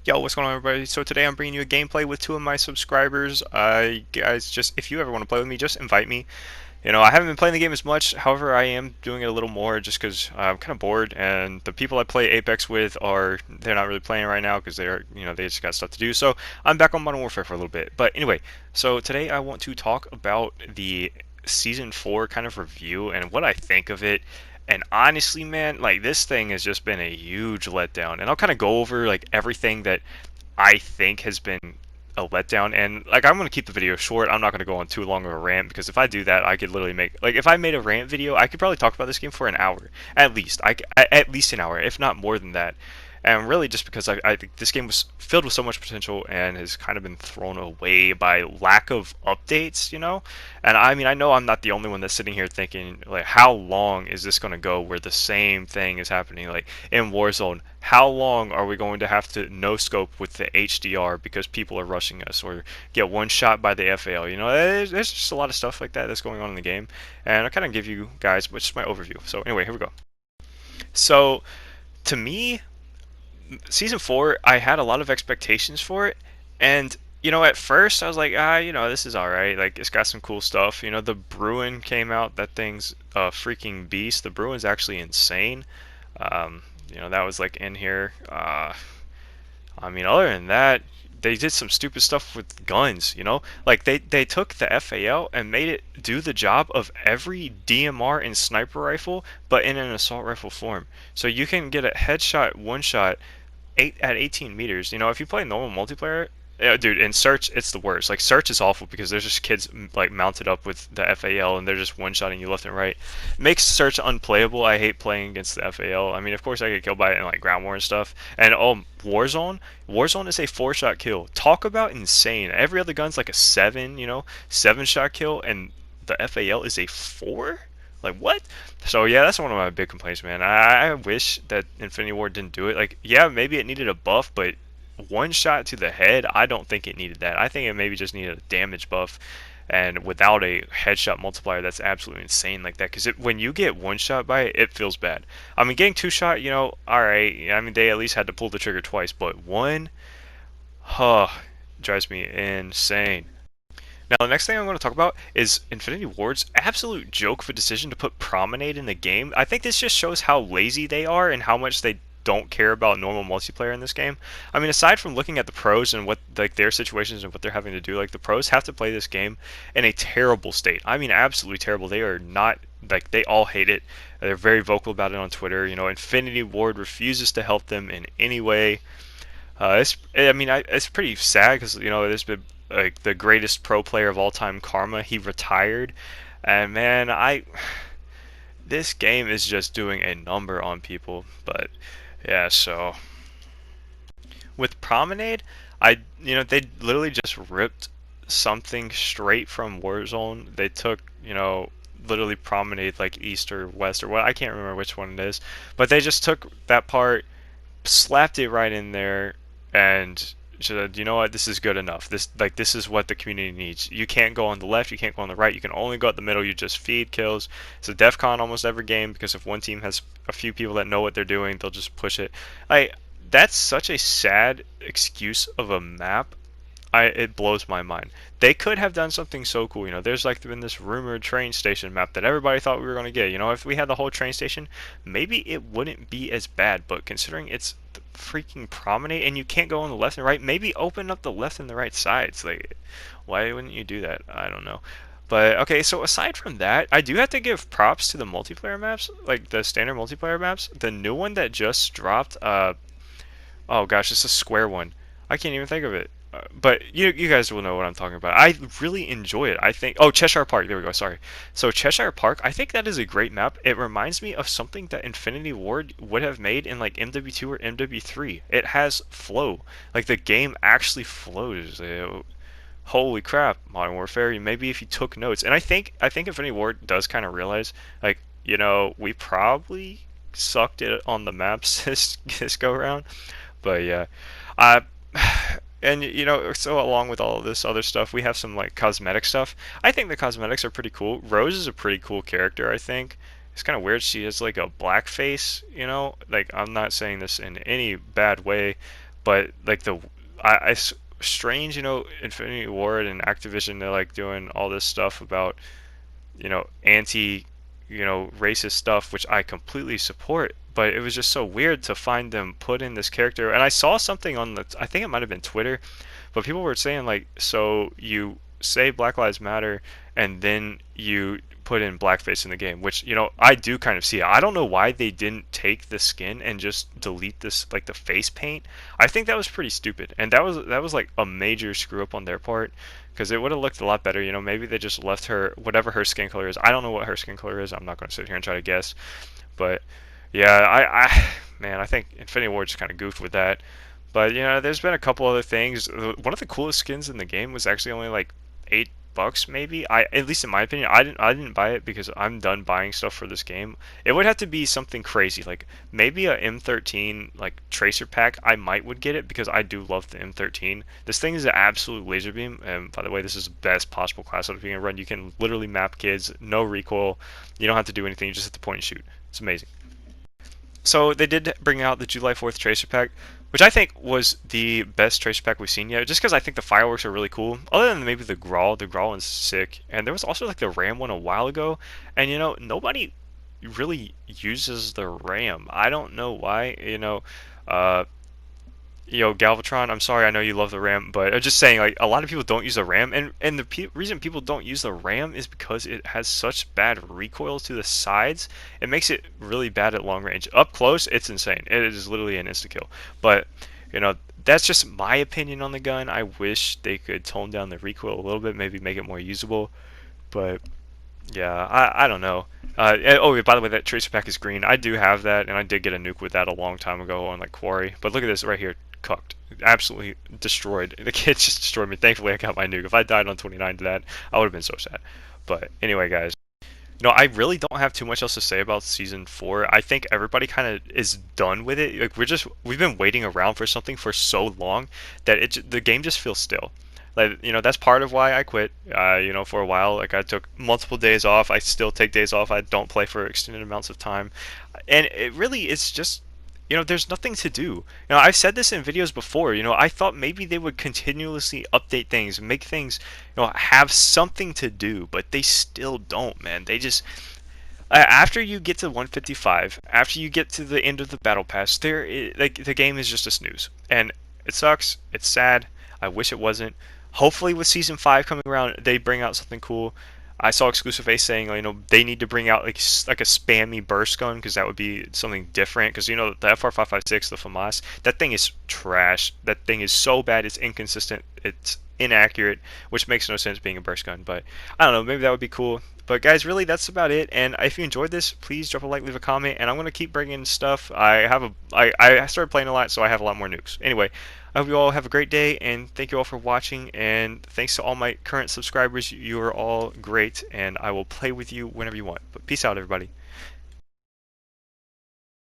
Yo, what's going on, everybody? So today I'm bringing you a gameplay with two of my subscribers. Guys, just if you ever want to play with me, just invite me. I haven't been playing the game as much. However, I am doing it a little more just because I'm kind of bored. And the people I play Apex with they're not really playing right now because they just got stuff to do. So I'm back on Modern Warfare for a little bit. But anyway, so today I want to talk about the Season 4 kind of review and what I think of it. And honestly, man, like this thing has just been a huge letdown. And I'll kind of go over like everything that I think has been a letdown. And like I'm gonna keep the video short. I'm not gonna go on too long of a rant because if I do that, I could literally make like if I made a rant video, I could probably talk about this game for an hour at least. At least an hour, if not more than that. And really, just because I think this game was filled with so much potential and has kind of been thrown away by lack of updates. And I mean, I know I'm not the only one that's sitting here thinking, like, how long is this going to go where the same thing is happening? Like, in Warzone, how long are we going to have to no-scope with the HDR because people are rushing us or get one shot by the FAL? There's just a lot of stuff like that that's going on in the game. And I'll kind of give you guys just my overview. So anyway, here we go. So, to me, season four, I had a lot of expectations for it, and at first I was like, this is all right. Like, it's got some cool stuff. The Bruin came out. That thing's a freaking beast. The Bruin's actually insane. That was like in here. I mean, other than that, they did some stupid stuff with guns. Like they took the FAL and made it do the job of every DMR and sniper rifle, but in an assault rifle form. So you can get a headshot, one shot at 18 meters. If you play normal multiplayer, dude, in search it's the worst. Like search is awful because there's just kids like mounted up with the FAL and they're just one-shotting you left and right. It makes search unplayable. I hate playing against the FAL. I mean, of course I get killed by it in like ground war and stuff. And Warzone is a 4-shot kill. Talk about insane. Every other gun's like a 7-shot kill, and the FAL is a 4. Like what? So yeah, that's one of my big complaints, man. I wish that Infinity Ward didn't do it. Like, yeah, maybe it needed a buff, but one shot to the head, I don't think it needed that. I think it maybe just needed a damage buff. And without a headshot multiplier, that's absolutely insane like that. Because when you get one shot by it, it feels bad. I mean, getting two shot, all right. I mean, they at least had to pull the trigger twice, but one, huh, drives me insane. Now, the next thing I'm going to talk about is Infinity Ward's absolute joke of a decision to put Promenade in the game. I think this just shows how lazy they are and how much they don't care about normal multiplayer in this game. I mean, aside from looking at the pros and what like their situations and what they're having to do, like the pros have to play this game in a terrible state. I mean, absolutely terrible. They are not like they all hate it. They're very vocal about it on Twitter. Infinity Ward refuses to help them in any way. It's pretty sad because there's been like the greatest pro player of all time, Karma. He retired, and man, this game is just doing a number on people. But yeah, so with Promenade, they literally just ripped something straight from Warzone. They took literally Promenade like East or West or what, I can't remember which one it is, but they just took that part, slapped it right in there, and said, you know what, this is good enough. This is what the community needs. You can't go on the left, you can't go on the right, you can only go at the middle. You just feed kills. It's a DEF CON almost every game because if one team has a few people that know what they're doing, they'll just push it. That's such a sad excuse of a map. It blows my mind. They could have done something so cool. There's like been this rumored train station map that everybody thought we were going to get. If we had the whole train station, maybe it wouldn't be as bad. But considering it's the freaking Promenade and you can't go on the left and right, maybe open up the left and the right sides. Like, why wouldn't you do that? I don't know. But okay, so aside from that, I do have to give props to the multiplayer maps, like the standard multiplayer maps. The new one that just dropped, oh gosh, it's a square one. I can't even think of it. But you guys will know what I'm talking about. I really enjoy it. I think, oh, Cheshire Park, there we go, sorry. So Cheshire Park, I think that is a great map. It reminds me of something that Infinity Ward would have made in like MW2 or MW3. It has flow. Like the game actually flows. Holy crap, Modern Warfare. Maybe if you took notes. And I think Infinity Ward does kind of realize, like, we probably sucked it on the maps this go around. But yeah. Uh And so along with all of this other stuff, we have some like cosmetic stuff. I think the cosmetics are pretty cool. Rose is a pretty cool character, I think. It's kind of weird. She has like a black face, Like, I'm not saying this in any bad way, but like strange, Infinity Ward and Activision, they're like doing all this stuff about, anti, racist stuff, which I completely support. But it was just so weird to find them put in this character. And I saw something on I think it might have been Twitter, but people were saying like, so you say Black Lives Matter, and then you put in blackface in the game, which I do kind of see. I don't know why they didn't take the skin and just delete this, like the face paint. I think that was pretty stupid, and that was like a major screw up on their part, because it would have looked a lot better. Maybe they just left her whatever her skin color is. I don't know what her skin color is. I'm not going to sit here and try to guess, but yeah, man, I think Infinity Ward just kind of goofed with that. But there's been a couple other things. One of the coolest skins in the game was actually only like $8 maybe. At least in my opinion, I didn't buy it because I'm done buying stuff for this game. It would have to be something crazy, like maybe a M13 like tracer pack. I would get it because I do love the M13. This thing is an absolute laser beam, and by the way, this is the best possible class that you can run. You can literally map kids, no recoil. You don't have to do anything. You just have to point and shoot. It's amazing. So they did bring out the July 4th Tracer Pack, which I think was the best Tracer Pack we've seen yet, just because I think the fireworks are really cool. Other than maybe the Grawl one's sick. And there was also like the Ram one a while ago, and nobody really uses the Ram. I don't know why, uh, Galvatron, I'm sorry, I know you love the RAM, but I'm just saying, like, a lot of people don't use the RAM, and the reason people don't use the RAM is because it has such bad recoil to the sides. It makes it really bad at long range. Up close, it's insane. It is literally an insta-kill. But, that's just my opinion on the gun. I wish they could tone down the recoil a little bit, maybe make it more usable, but yeah, I don't know. Oh, by the way, that tracer pack is green. I do have that, and I did get a nuke with that a long time ago on like Quarry. But look at this right here, cooked, absolutely destroyed. The kid just destroyed me. Thankfully, I got my nuke. If I died on 29 to that, I would have been so sad. But anyway, guys, I really don't have too much else to say about season 4. I think everybody kind of is done with it. Like we've been waiting around for something for so long that the game just feels still. Like that's part of why I quit. For a while, like I took multiple days off. I still take days off. I don't play for extended amounts of time, and it really is just there's nothing to do. I've said this in videos before. I thought maybe they would continuously update things, make things have something to do, but they still don't, man. They just after you get to 155, after you get to the end of the battle pass, like the game is just a snooze, and it sucks. It's sad. I wish it wasn't. Hopefully, with season 5 coming around, they bring out something cool. I saw Exclusive Ace saying, they need to bring out like a spammy burst gun, because that would be something different. Because the FR556, the FAMAS, that thing is trash. That thing is so bad, it's inconsistent, it's inaccurate, which makes no sense being a burst gun. But I don't know, maybe that would be cool. But guys, really, that's about it. And if you enjoyed this, please drop a like, leave a comment, and I'm gonna keep bringing stuff. I started playing a lot, so I have a lot more nukes. Anyway, I hope you all have a great day, and thank you all for watching. And thanks to all my current subscribers. You are all great, and I will play with you whenever you want. But peace out, everybody.